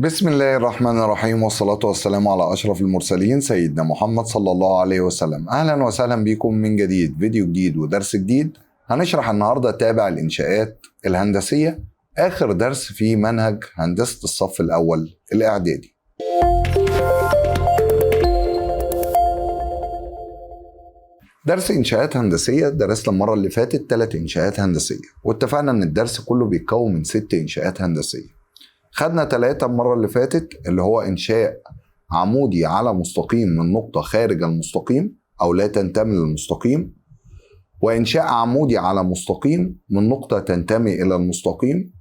بسم الله الرحمن الرحيم، والصلاة والسلام على أشرف المرسلين سيدنا محمد صلى الله عليه وسلم. أهلا وسهلا بكم من جديد، فيديو جديد ودرس جديد. هنشرح النهاردة تابع الإنشاءات الهندسية، آخر درس في منهج هندسة الصف الأول الإعدادي. درس إنشاءات هندسية درسنا المرة اللي فاتت 3 إنشاءات هندسية، واتفقنا إن الدرس كله بيتكون من 6 إنشاءات هندسية. خدنا 3 المرة اللي فاتت، اللي هو إنشاء عمودي على مستقيم من نقطة خارج المستقيم أو لا تنتمي للمستقيم، وإنشاء عمودي على مستقيم من نقطة تنتمي إلى المستقيم،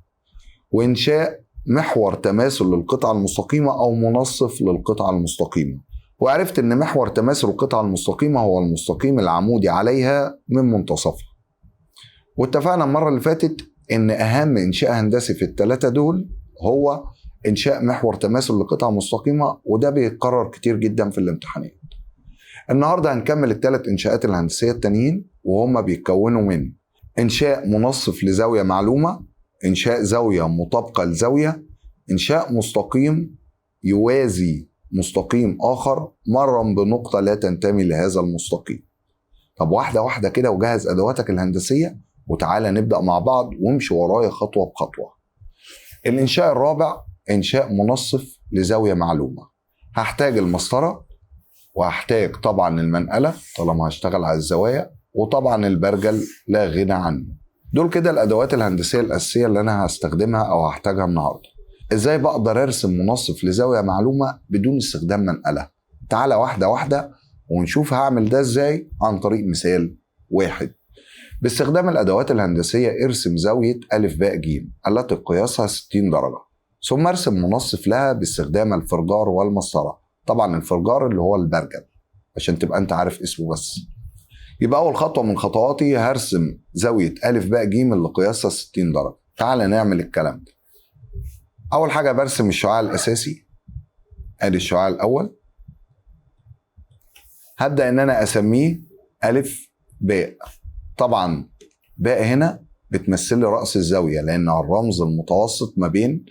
وإنشاء محور تماثل للقطعة المستقيمة أو منصف للقطعة المستقيمة. وعرفت إن محور تماثل القطعة المستقيمة هو المستقيم العمودي عليها من منتصفها. واتفقنا المرة اللي فاتت إن أهم إنشاء هندسي في ال3 دول هو إنشاء محور تماثل لقطعة مستقيمة، وده بيتكرر كتير جدا في الامتحانات. النهاردة هنكمل ال3 إنشاءات الهندسية التانيين، وهم بيتكونوا من إنشاء منصف لزاوية معلومة، إنشاء زاوية مطابقة لزاوية، إنشاء مستقيم يوازي مستقيم آخر مرا بنقطة لا تنتمي لهذا المستقيم. طب واحدة واحدة كده، وجهز أدواتك الهندسية وتعالى نبدأ مع بعض وامشي ورايا خطوة بخطوة. الإنشاء الرابع إنشاء منصف لزاوية معلومة. هحتاج المسطرة، وهحتاج طبعا المنقلة طالما هشتغل على الزوايا، وطبعا البرجل لا غنى عنه. دول كده الأدوات الهندسية الأساسية اللي أنا هستخدمها أو هحتاجها النهاردة. إزاي بقدر أرسم منصف لزاوية معلومة بدون استخدام منقلة؟ تعالى واحدة واحدة ونشوف هعمل ده إزاي عن طريق مثال واحد. باستخدام الأدوات الهندسية ارسم زاوية أ ب ج التي قياسها 60 درجة، ثم ارسم منصف لها باستخدام الفرجار والمسطرة. طبعا الفرجار اللي هو البرجل عشان تبقى انت عارف اسمه بس. يبقى أول خطوة من خطواتي هرسم زاوية أ ب ج اللي قياسها 60 درجة. تعال نعمل الكلام ده. أول حاجة برسم الشعاع الأساسي، أدي الشعاع الأول. هبدأ إن أنا أسميه أ ب. طبعا باء هنا بتمثل لي رأس الزاوية لأنها الرمز المتوسط ما بين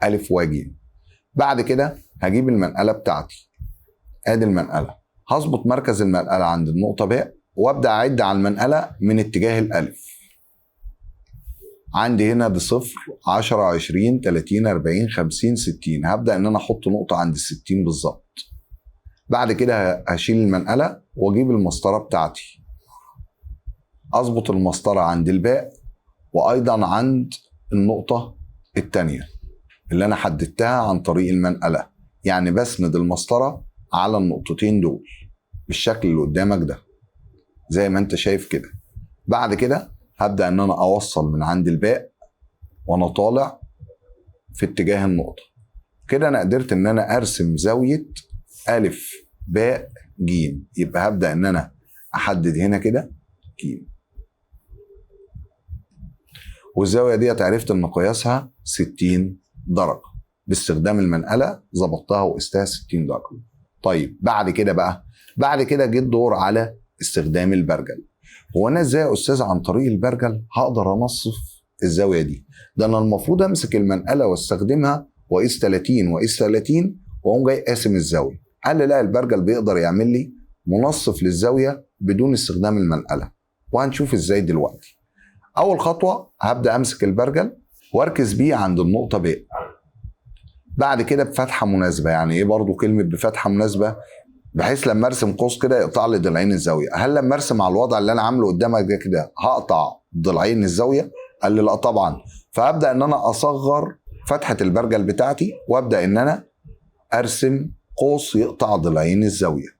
أ وج. بعد كده هجيب المنقلة بتاعتي، ادي المنقلة. هظبط مركز المنقلة عند النقطة باء، وابدأ اعد على المنقلة من اتجاه الألف. عندي هنا دي 0 10 20 30 40 50 60. هبدأ ان انا احط نقطة عند ال60 بالظبط. بعد كده هشيل المنقلة واجيب المسطرة بتاعتي، اظبط المسطرة عند الباء وايضا عند النقطة التانية اللي انا حددتها عن طريق المنقلة. يعني بسند المسطرة على النقطتين دول بالشكل اللي قدامك ده زي ما انت شايف كده. بعد كده هبدأ ان انا اوصل من عند الباء وانا طالع في اتجاه النقطة. كده انا قدرت ان انا ارسم زاوية أ ب ج. يبقى هبدأ ان انا احدد هنا كده ج، والزاوية دي عرفت ان قياسها 60 درجة باستخدام المنقلة. ظبطتها وقستها 60 درجة. طيب بعد كده جه الدور على استخدام البرجل. هو انا ازاي يا استاذ عن طريق البرجل هقدر انصف الزاوية دي؟ ده انا المفروض امسك المنقلة واستخدمها واقيس 30 واقيس 30 واقوم جاي قاسم الزاوية. قال لي لا، البرجل بيقدر يعمل لي منصف للزاوية بدون استخدام المنقلة، وهنشوف ازاي دلوقتي. اول خطوة هبدأ امسك البرجل واركز بيه عند النقطة ب. بعد كده بفتحة مناسبة. يعني ايه برضو كلمة بفتحة مناسبة؟ بحيث لما ارسم قوس كده يقطع لي ضلعين الزاوية. هل لما ارسم على الوضع اللي انا عامله قدامك ده كده هقطع ضلعين الزاوية؟ قال لي لا طبعا. فابدأ ان انا اصغر فتحة البرجل بتاعتي وابدأ ان انا ارسم قوس يقطع ضلعين الزاوية.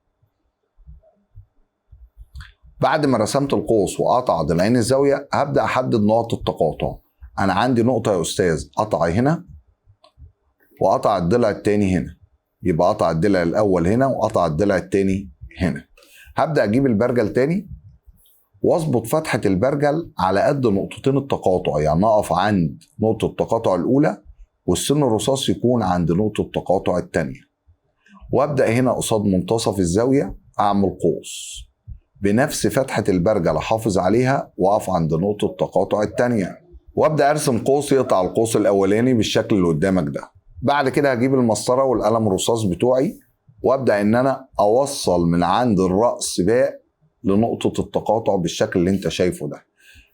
بعد ما رسمت القوس وقطع ضلعين الزاوية هبدأ احدد نقط التقاطع. انا عندي نقطة يا استاذ قطع هنا وقطع الضلع التاني هنا، يبقى قطع الضلع الاول هنا وقطع الضلع التاني هنا. هبدأ اجيب البرجل تاني واظبط فتحة البرجل على قد نقطتين التقاطع. يعني اقف عند نقطة التقاطع الاولى والسن الرصاص يكون عند نقطة التقاطع التانية، وابدأ هنا قصاد منتصف الزاوية اعمل قوس بنفس فتحة البرجل احافظ عليها واقف عند نقطة التقاطع التانية، وابدأ ارسم قوس يقطع القوس الاولاني بالشكل اللي قدامك ده. بعد كده هجيب المسطره والقلم الرصاص بتوعي وابدا ان انا اوصل من عند الراس باء لنقطه التقاطع بالشكل اللي انت شايفه ده.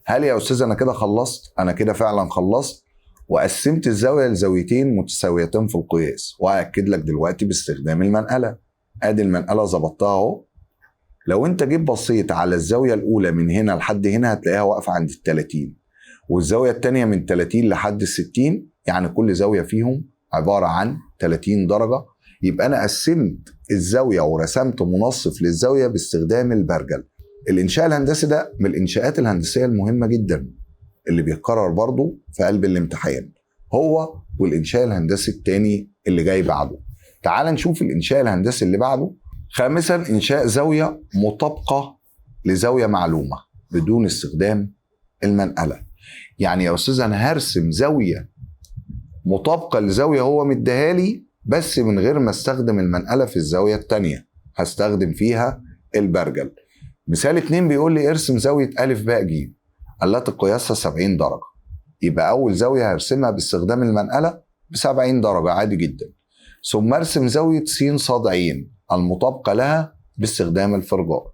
هل يا استاذ انا كده خلصت؟ انا كده فعلا خلصت، وقسمت الزاويه لزاويتين متساويتين في القياس، واكد لك دلوقتي باستخدام المنقله. ادي المنقله ظبطتها اهو. لو انت جيت بصيت على الزاويه الاولى من هنا لحد هنا هتلاقيها واقفه عند ال 30، والزاويه الثانيه من 30 لحد ال 60، يعني كل زاويه فيهم عباره عن 30 درجه. يبقى انا قسمت الزاويه ورسمت منصف للزاويه باستخدام البرجل. الانشاء الهندسي ده من الانشاءات الهندسيه المهمه جدا اللي بيتكرر برضه في قلب الامتحان، هو والانشاء الهندسي الثاني اللي جاي بعده. تعال نشوف الانشاء الهندسي اللي بعده. خامسا، انشاء زاويه مطابقه لزاويه معلومه بدون استخدام المنقله. يعني يا استاذ انا هرسم زاويه مطابقه لزاويه هو مديها لي، بس من غير ما استخدم المنقله في الزاويه الثانيه، هستخدم فيها البرجل. مثال 2 بيقول لي ارسم زاويه ا ب ج التي قياسها 70 درجه. يبقى اول زاويه هرسمها باستخدام المنقله ب 70 درجه عادي جدا. ثم ارسم زاويه س ص ع المطابقه لها باستخدام الفرجار.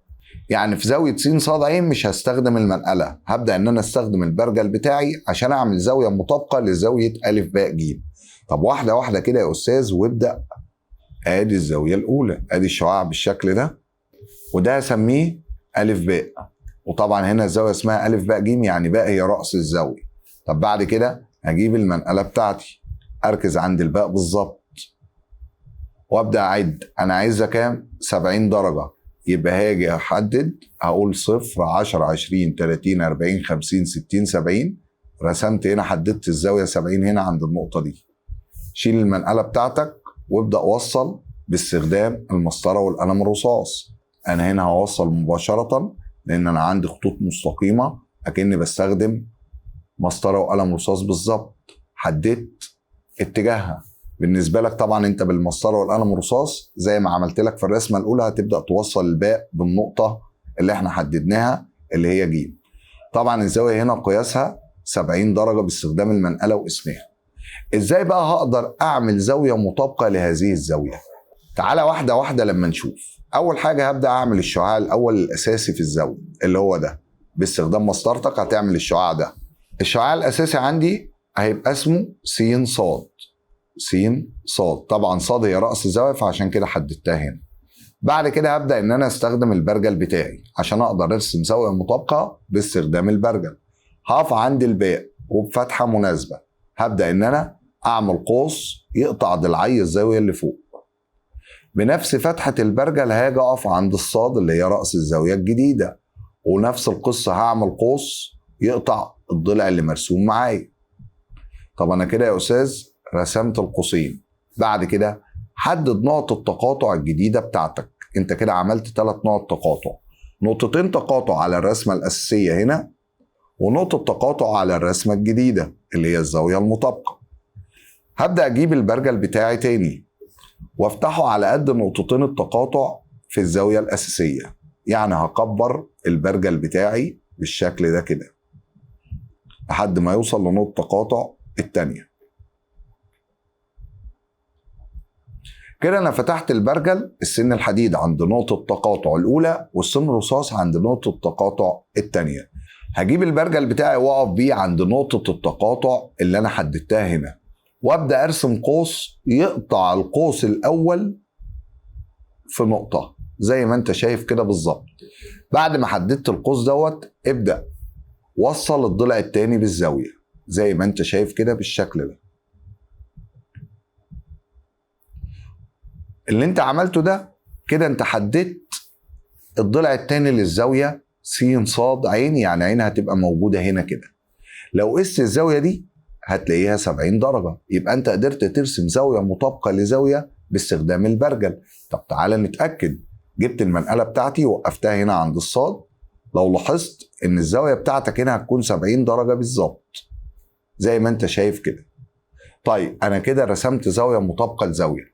يعني في زاويه س ص ع مش هستخدم المنقله، هبدا ان انا استخدم البرجل بتاعي عشان اعمل زاويه مطابقه لزاويه ا ب ج. طب واحده واحده كده يا استاذ، وابدا. ادي الزاويه الاولى، ادي الشعاع بالشكل ده، وده هسميه ا ب. وطبعا هنا الزاويه اسمها ا ب ج، يعني باء هي راس الزاويه. طب بعد كده هجيب المنقله بتاعتي، اركز عند الباء بالظبط، وابدا اعد. انا عايزها كام؟ 70 درجه. يبقى هاجي احدد، هقول 0 10 20 30 40 50 60 70. رسمت هنا، حددت الزاويه 70 هنا عند النقطه دي. شيل المنقله بتاعتك وابدا وصل باستخدام المسطره والقلم الرصاص. انا هنا هوصل مباشره لان انا عندي خطوط مستقيمه اكني بستخدم مسطره وقلم رصاص بالظبط. حددت اتجاهها. بالنسبه لك طبعا انت بالمسطره والقلم الرصاص زي ما عملت لك في الرسمه الاولى هتبدا توصل الباء بالنقطه اللي احنا حددناها اللي هي ج. طبعا الزاويه هنا قياسها 70 درجه باستخدام المنقله واسمها. ازاي بقى هقدر اعمل زاويه مطابقه لهذه الزاويه؟ تعالى واحده واحده لما نشوف. اول حاجه هبدا اعمل الشعاع الاول الاساسي في الزاويه اللي هو ده. باستخدام مسطرتك هتعمل الشعاع ده. الشعاع الاساسي عندي هيبقى اسمه س ص. س ص، طبعا ص هي راس الزاويه فعشان كده حددتها هنا. بعد كده هبدا ان انا استخدم البرجل بتاعي عشان اقدر ارسم زاويه مطابقه باستخدام البرجل. هقف عند الباء وبفتحه مناسبه هبدا ان انا اعمل قوس يقطع ضلعي الزاويه اللي فوق. بنفس فتحه البرجل هاجي اقف عند الصاد اللي هي راس الزاويه الجديده، ونفس القصه هعمل قوس يقطع الضلع اللي مرسوم معايا. طب انا كده يا استاذ رسمت القوسين. بعد كده حدد نقط التقاطع الجديده بتاعتك. انت كده عملت 3 نقط تقاطع، نقطتين تقاطع على الرسمه الاساسيه هنا، ونقطه تقاطع على الرسمه الجديده اللي هي الزاويه المطابقه. هبدا اجيب البرجل بتاعي تاني وافتحه على قد نقطتين التقاطع في الزاويه الاساسيه. يعني هكبر البرجل بتاعي بالشكل ده كده لحد ما يوصل لنقطه تقاطع التانيه. كده انا فتحت البرجل السن الحديد عند نقطه التقاطع الاولى والسن الرصاص عند نقطه التقاطع الثانيه. هجيب البرجل بتاعي واقف بيه عند نقطه التقاطع اللي انا حددتها هنا، وابدا ارسم قوس يقطع القوس الاول في نقطه زي ما انت شايف كده بالظبط. بعد ما حددت القوس دوت ابدا وصل الضلع الثاني بالزاويه زي ما انت شايف كده بالشكل ده. اللي انت عملته ده كده انت حددت الضلع الثاني للزاويه س ص ع، يعني عين هتبقى موجوده هنا كده. لو قست الزاويه دي هتلاقيها 70 درجه، يبقى انت قدرت ترسم زاويه مطابقه لزاويه باستخدام البرجل. طب تعالى نتاكد. جبت المنقله بتاعتي وقفتها هنا عند الصاد. لو لاحظت ان الزاويه بتاعتك هنا هتكون 70 درجه بالظبط زي ما انت شايف كده. طيب انا كده رسمت زاويه مطابقه لزاويه.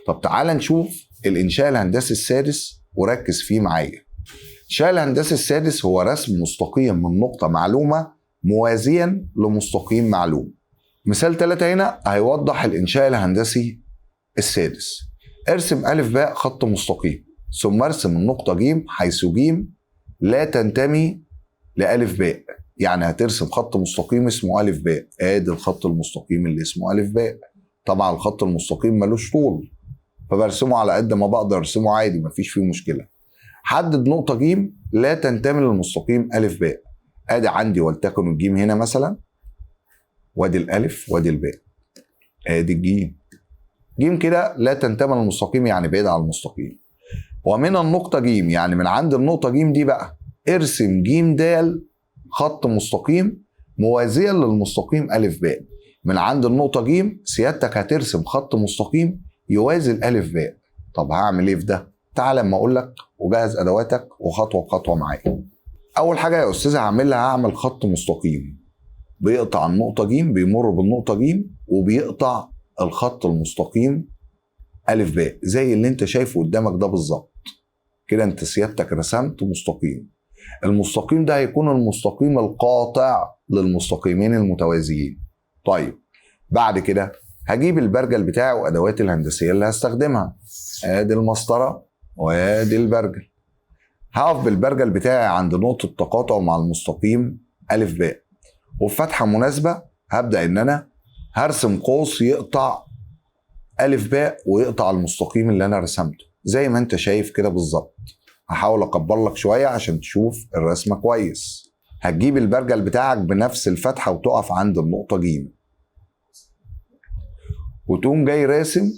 طب تعالى نشوف الانشاء الهندسي السادس وركز فيه معايا. الانشاء الهندسي السادس هو رسم مستقيم من نقطه معلومه موازيا لمستقيم معلوم. مثال 3 هنا هيوضح الإنشاء الهندسي السادس. ارسم أ ب خط مستقيم، ثم ارسم النقطة ج حيث ج لا تنتمي لأ ب. يعني هترسم خط مستقيم اسمه أ ب، ادي الخط المستقيم اللي اسمه أ ب. طبعا الخط المستقيم ملوش طول، فبرسمه على قد ما بقدر ارسمه عادي مفيش فيه مشكلة. حدد نقطة ج لا تنتمي للمستقيم أ ب. ادي عندي ولتكن الجيم هنا مثلا، وادي الألف وادي الباء، ادي الجيم. جيم كده لا تنتمي للمستقيم يعني بعيد عن المستقيم. ومن النقطة ج يعني من عند النقطة ج دي بقى ارسم ج د خط مستقيم موازيا للمستقيم أ ب. من عند النقطة ج سيادتك هترسم خط مستقيم يوازي الأ ب. طب هعمل ايه في ده؟ تعال اما اقول لك وجهز ادواتك وخطوة بخطوة معايا. أول حاجة يا أستاذ هعمل خط مستقيم بيقطع النقطة ج، بيمر بالنقطة ج وبيقطع الخط المستقيم أ ب زي اللي انت شايفه قدامك ده بالظبط. كده انت سيادتك رسمت مستقيم. المستقيم ده هيكون المستقيم القاطع للمستقيمين المتوازيين. طيب بعد كده هجيب البرجل بتاعي وادواتي الهندسيه اللي هستخدمها، ادي المسطره وادي البرجل. هقف بالبرجل بتاعي عند نقطه تقاطع مع المستقيم أ ب، وفي فتحه مناسبه هبدا ان انا هرسم قوس يقطع أ ب ويقطع المستقيم اللي انا رسمته زي ما انت شايف كده بالظبط. هحاول اكبر لك شويه عشان تشوف الرسمه كويس. هتجيب البرجل بتاعك بنفس الفتحه وتقف عند النقطه ج، وتقوم جاي راسم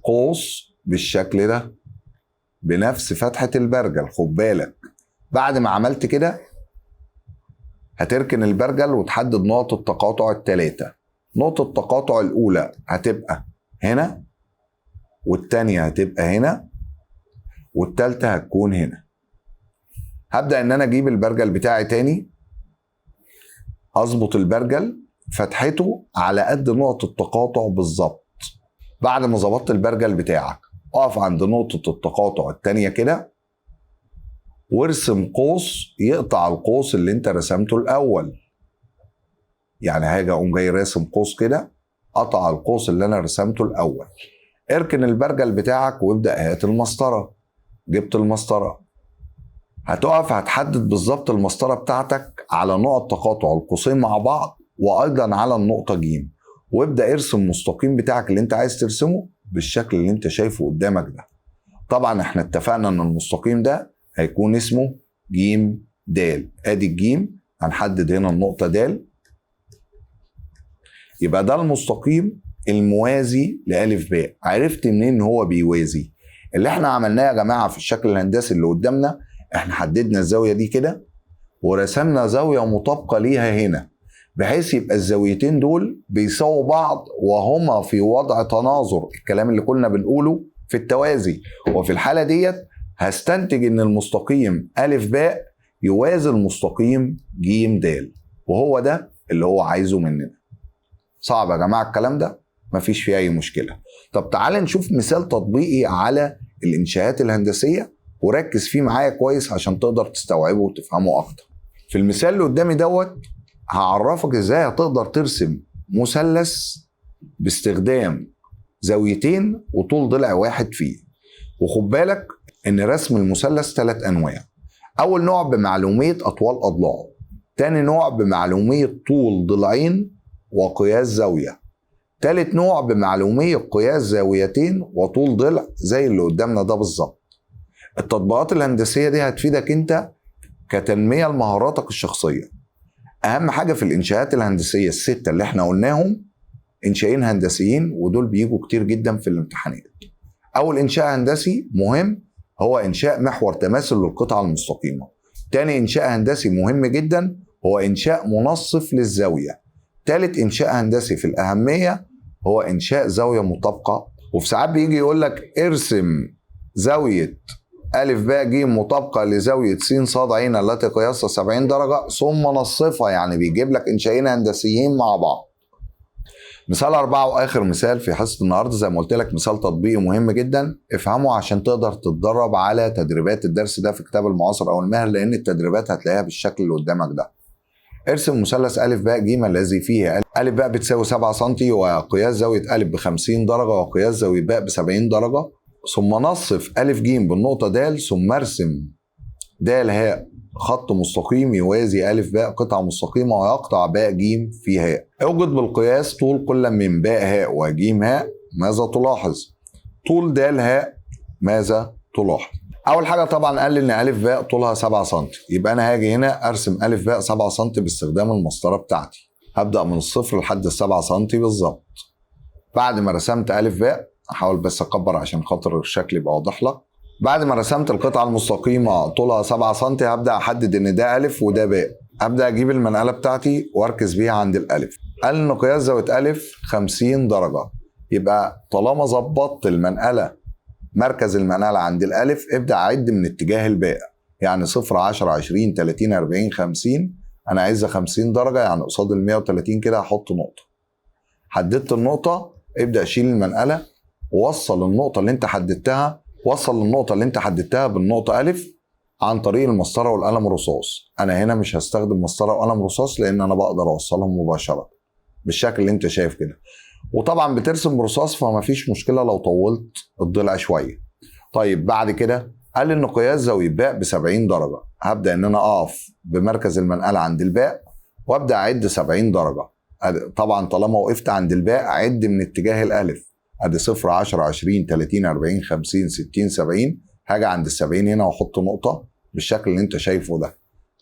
قوس بالشكل ده بنفس فتحه البرجل. خد بالك بعد ما عملت كده هتركن البرجل وتحدد نقط التقاطع الثلاثه. نقطه التقاطع الاولى هتبقى هنا، والثانيه هتبقى هنا، والثالثه هتكون هنا. هبدأ ان انا اجيب البرجل بتاعي تاني، اظبط البرجل فتحته على قد نقطة التقاطع بالظبط. بعد ما ظبطت البرجل بتاعك اقف عند نقطة التقاطع التانية كده وارسم قوس يقطع القوس اللي انت رسمته الاول. يعني هاجي اقوم جاي راسم قوس كده قطع القوس اللي انا رسمته الاول. اركن البرجل بتاعك وابدأ هات المسطرة. جبت المسطرة، هتقف هتحدد بالظبط المسطرة بتاعتك على نقط تقاطع القوسين مع بعض وايضا على النقطة ج، وابدأ ارسم المستقيم بتاعك اللي انت عايز ترسمه بالشكل اللي انت شايفه قدامك ده. طبعا احنا اتفقنا ان المستقيم ده هيكون اسمه ج د. ادي الجيم، هنحدد هنا النقطة د، يبقى ده المستقيم الموازي لأ ب. عرفت منين ان هو بيوازي؟ اللي احنا عملناه يا جماعة في الشكل الهندسي اللي قدامنا، احنا حددنا الزاوية دي كده ورسمنا زاوية مطابقة ليها هنا، بحيث يبقى الزاويتين دول بيساووا بعض وهما في وضع تناظر، الكلام اللي كنا بنقوله في التوازي. وفي الحالة ديت هستنتج ان المستقيم أ ب يوازي المستقيم ج د، وهو ده اللي هو عايزه مننا. صعب يا جماعة الكلام ده؟ مفيش فيه اي مشكلة. طب تعال نشوف مثال تطبيقي على الانشاءات الهندسية وركز فيه معايا كويس عشان تقدر تستوعبه وتفهمه اكتر. في المثال اللي قدامي دوت هعرفك ازاي هتقدر ترسم مثلث باستخدام زاويتين وطول ضلع واحد فيه. وخد بالك ان رسم المثلث 3 انواع. اول نوع بمعلومية اطوال اضلاعه، تاني نوع بمعلومية طول ضلعين وقياس زاوية، تالت نوع بمعلومية قياس زاويتين وطول ضلع زي اللي قدامنا ده بالظبط. التطبيقات الهندسية دي هتفيدك انت كتنمية لمهاراتك الشخصية. اهم حاجة في الانشاءات الهندسية ال6 اللي احنا قلناهم انشائين هندسيين، ودول بيجوا كتير جدا في الامتحانات. اول انشاء هندسي مهم هو انشاء محور تماثل للقطعة المستقيمة. تاني انشاء هندسي مهم جدا هو انشاء منصف للزاوية. تالت انشاء هندسي في الاهمية هو انشاء زاوية مطابقة. وفي ساعات بيجي يقول لك ارسم زاوية أ ب ج مطابقة لزاوية س ص ع التي قياسها 70 درجة ثم نصفها، يعني بيجيب لك انشائين هندسيين مع بعض. مثال 4 واخر مثال في حصة النهارده زي ما قلت لك مثال تطبيقي مهم جدا، افهمه عشان تقدر تتدرب على تدريبات الدرس ده في كتاب المعاصر او الماهر، لان التدريبات هتلاقيها بالشكل اللي قدامك ده. ارسم مثلث أ ب ج الذي فيه أ ب بتساوي 7 سم وقياس زاوية أ ب50 درجة وقياس زاوية ب ب70 درجة، ثم نصف أ ج بالنقطة د، ثم ارسم د ه خط مستقيم يوازي أ ب قطعة مستقيمة ويقطع ب ج في ه. اوجد بالقياس طول كل من ب ه وج ه. ماذا تلاحظ؟ طول د ه ماذا تلاحظ؟ اول حاجه طبعا قال لي ان ا ب طولها 7 سم، يبقى انا هاجي هنا ارسم ا ب 7 سم باستخدام المسطره بتاعتي. هبدا من الصفر لحد ال 7 سم بالظبط. بعد ما رسمت ا ب، احاول بس اكبر عشان خاطر الشكل يبقى واضح لك. بعد ما رسمت القطعه المستقيمه طولها 7 سم هبدا احدد ان ده ا وده ب. ابدا اجيب المنقله بتاعتي واركز بيها عند الالف. قال ان قياس زاويه ا 50 درجه، يبقى طالما ظبطت المنقله مركز المنقله عند الالف ابدا اعد من اتجاه الباء، يعني 0 10 20 30 40 50. انا عايزها 50 درجه، يعني قصاد ال 130 كده هحط نقطه. حددت النقطه، ابدا شيل المنقله ووصل النقطه اللي انت حددتها، وصل للنقطه اللي انت حددتها بالنقطه ا عن طريق المسطره والقلم الرصاص. انا هنا مش هستخدم مسطره وقلم رصاص لان انا بقدر اوصلهم مباشره بالشكل اللي انت شايف كده. وطبعا بترسم برصاص فما فيش مشكله لو طولت الضلع شويه. طيب بعد كده قال ان قياس زاويه باء ب70 درجه، هبدا ان انا اقف بمركز المنقله عند الباء وابدا اعد 70 درجه. طبعا طالما وقفت عند الباء اعد من اتجاه الالف، ادي 0 10 20 30 40 50 60 70. هاجي عند ال70 هنا واحط نقطه بالشكل اللي انت شايفه ده.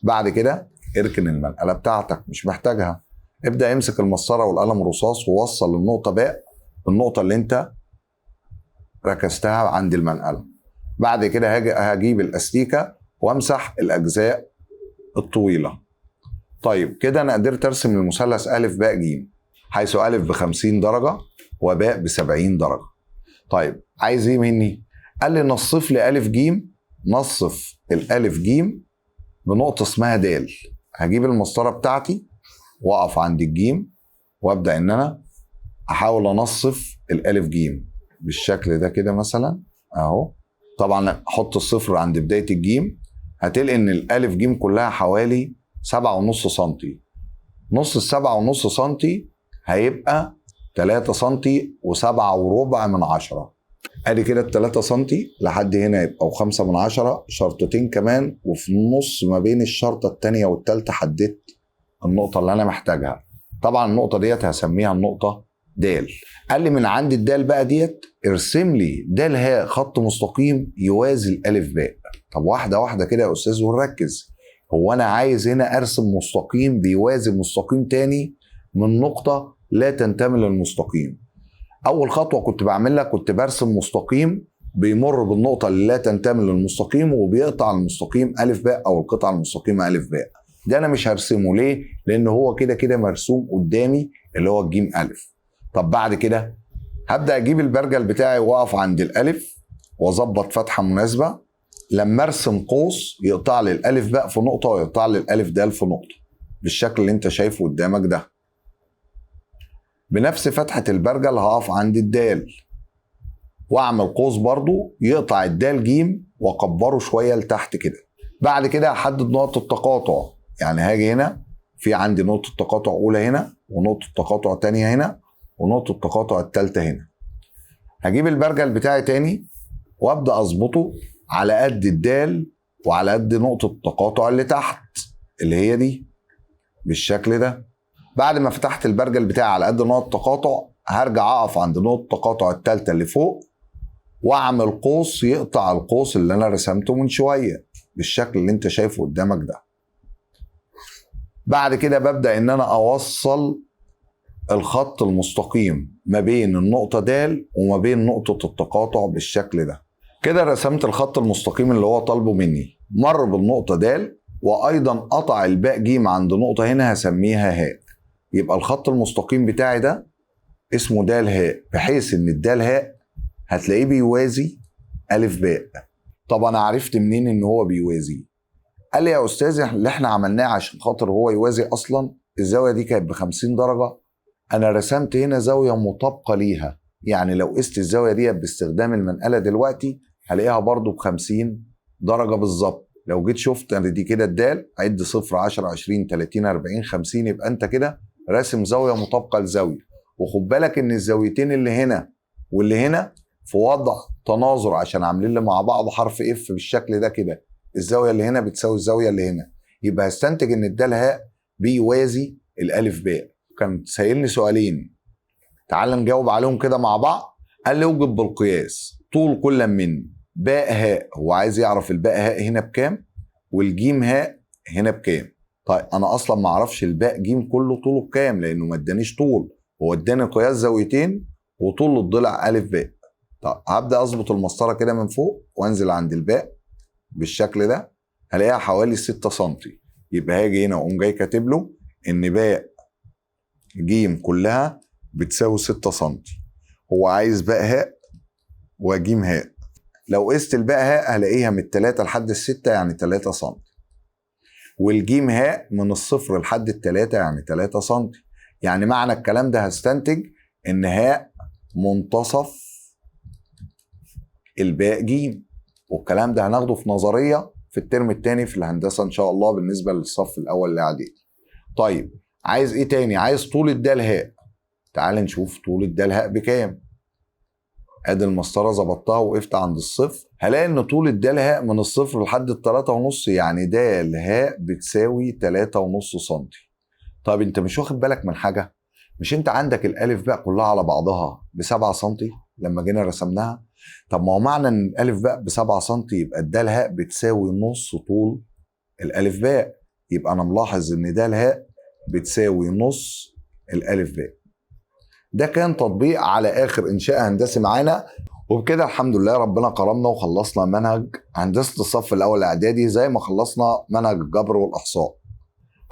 بعد كده اركن المنقله بتاعتك مش محتاجها. ابدا امسك المسطره والقلم الرصاص ووصل النقطه باء بالنقطه اللي انت ركزتها عند المنقله. بعد كده هجيب الاستيكه وامسح الاجزاء الطويله. طيب كده انا قدرت ارسم المثلث ا ب ج، حيث ا ب50 درجه وباء ب70 درجه. طيب عايز ايه مني؟ قال لي نصف لي ا ج، نصف الالف ج بنقطه اسمها د. هجيب المسطره بتاعتي واقف عند الجيم وابدا ان انا احاول انصف الالف ج بالشكل ده كده مثلا اهو. طبعا احط الصفر عند بدايه الجيم، هتلاقي ان الالف ج كلها حوالي 7.5 سم. نص ال7.5 سم هيبقى 3 سم و7.25. ادي كده ال 3 سم لحد هنا يبقى 5/10 شرطتين كمان، وفي النص ما بين الشرطه الثانيه والثالثه حددت النقطه اللي انا محتاجها. طبعا النقطه ديت هسميها النقطه د. قال لي من عند الدال بقى ديت ارسم لي د ه خط مستقيم يوازي الالف باء. طب واحده واحده كده يا استاذ ونركز. هو انا عايز هنا ارسم مستقيم بيوازي مستقيم تاني من نقطه لا تنتمي للمستقيم. اول خطوه كنت بعملها كنت برسم مستقيم بيمر بالنقطه اللي لا تنتمي للمستقيم وبيقطع المستقيم ا باء او القطعه المستقيمه ا باء. ده انا مش هرسمه ليه؟ لان هو كده كده مرسوم قدامي اللي هو الجيم ا. طب بعد كده هبدا اجيب البرجل بتاعي واقف عند الالف واظبط فتحه مناسبه. لما ارسم قوس يقطع لي الالف باء في نقطه ويقطع لي الالف دال في نقطه بالشكل اللي انت شايفه قدامك ده. بنفس فتحه البرجل هقف عند الدال واعمل قوس برضو يقطع الدال جيم واكبره شويه لتحت كده. بعد كده هحدد نقطه التقاطع، يعني هاجي هنا في عندي نقطه تقاطع اولى هنا ونقطه تقاطع تانية هنا ونقطه التقاطع الثالثه هنا. هجيب البرجل بتاعي تاني وابدا اظبطه على قد الدال وعلى قد نقطه التقاطع اللي تحت اللي هي دي بالشكل ده. بعد ما فتحت البرجل بتاعي على قد نقطه التقاطع هرجع اقف عند نقطه التقاطع الثالثه اللي فوق واعمل قوس يقطع القوس اللي انا رسمته من شويه بالشكل اللي انت شايفه قدامك ده. بعد كده ببدا ان انا اوصل الخط المستقيم ما بين النقطه د وما بين نقطه التقاطع بالشكل ده. كده رسمت الخط المستقيم اللي هو طالبه مني، مر بالنقطه د وايضا قطع الباء ج عند نقطه هنا هسميها ه. يبقى الخط المستقيم بتاعي ده اسمه د ه، بحيث ان الدال ه هتلاقيه بيوازي ا باء. طب انا عرفت منين ان هو بيوازي؟ قال لي يا استاذ اللي احنا عملناه عشان خاطر هو يوازي اصلا الزاويه دي كانت ب50 درجه، انا رسمت هنا زاويه مطابقه ليها، يعني لو قست الزاويه دي باستخدام المنقله دلوقتي هلاقيها برضو ب50 درجه بالظبط. لو جيت شفت ان دي كده الدال، عد 0 10 20 30 40 50، يبقى انت كده راسم زاويه مطابقه لزاويه. وخد بالك ان الزاويتين اللي هنا واللي هنا في وضع تناظر عشان عاملين لي مع بعض حرف اف بالشكل ده كده. الزاويه اللي هنا بتساوي الزاويه اللي هنا، يبقى هستنتج ان الدال هاء بيوازي الالف باء. كان سائلني سؤالين، تعال نجاوب عليهم كده مع بعض. قال لي اوجد بالقياس طول كل من باء هاء، هو عايز يعرف الباء هاء هنا بكام والجيم هاء هنا بكام. طيب انا اصلا ما اعرفش الباء جيم كله طوله بكام لانه ما ادانيش طول، هو اداني قياس زاويتين وطول الضلع الف باء. طب هبدا اظبط المسطره كده من فوق وانزل عند الباء بالشكل ده، هلاقيها حوالي 6 سم. يبقى هاجي هنا واقوم جاي كاتب له ان باء جيم كلها بتساوي 6 سم. هو عايز باء هاء وجيم هاء. لو قست الباء هاء هلاقيها من 3 لحد 6 يعني 3 سم، والجيم هاء من 0 لحد 3 يعني 3 سم. يعني معنى الكلام ده هستنتج ان هاء منتصف الباء جيم، والكلام ده هناخده في نظريه في الترم الثاني في الهندسه ان شاء الله بالنسبه للصف الاول الاعدادي. طيب عايز ايه تاني؟ عايز طول الدال هاء. تعال نشوف طول الدال هاء بكام. ادي المسطره ظبطتها وقفت عند الصفر، هلاقي ان طول الدال هاء من الصفر لحد التلاتة ونص، يعني دال هاء بتساوي 3.5 سم. طيب انت مش واخد بالك من حاجه؟ مش انت عندك الالف باء كلها على بعضها ب7 سم لما جينا رسمناها؟ طب ما هو معنى ان الالف باء ب7 سم يبقى الدال هاء بتساوي نص طول الالف باء. يبقى انا ملاحظ ان دال هاء بتساوي نص الالف باء. ده كان تطبيق على اخر انشاء هندسي معانا، وبكده الحمد لله ربنا كرمنا وخلصنا منهج هندسه الصف الاول الاعدادي زي ما خلصنا منهج الجبر والاحصاء.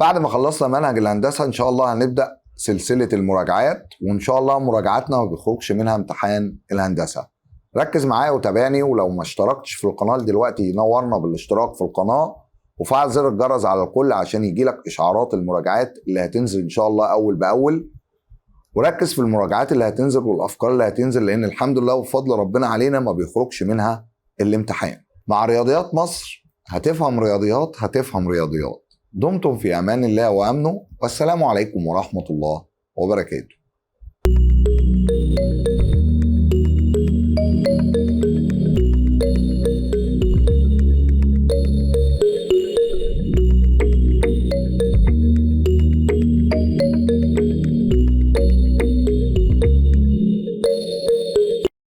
بعد ما خلصنا منهج الهندسه ان شاء الله هنبدا سلسله المراجعات، وان شاء الله مراجعاتنا ما بيخرجش منها امتحان الهندسه. ركز معايا وتابعني، ولو ما اشتركتش في القناه دلوقتي نورنا بالاشتراك في القناه وفعل زر الجرس على الكل عشان يجيلك اشعارات المراجعات اللي هتنزل ان شاء الله اول باول. وركز في المراجعات اللي هتنزل والافكار اللي هتنزل، لان الحمد لله وبفضل ربنا علينا ما بيخرجش منها الامتحان. مع رياضيات مصر هتفهم رياضيات، هتفهم رياضيات. دمتم في امان الله وامنه، والسلام عليكم ورحمه الله وبركاته.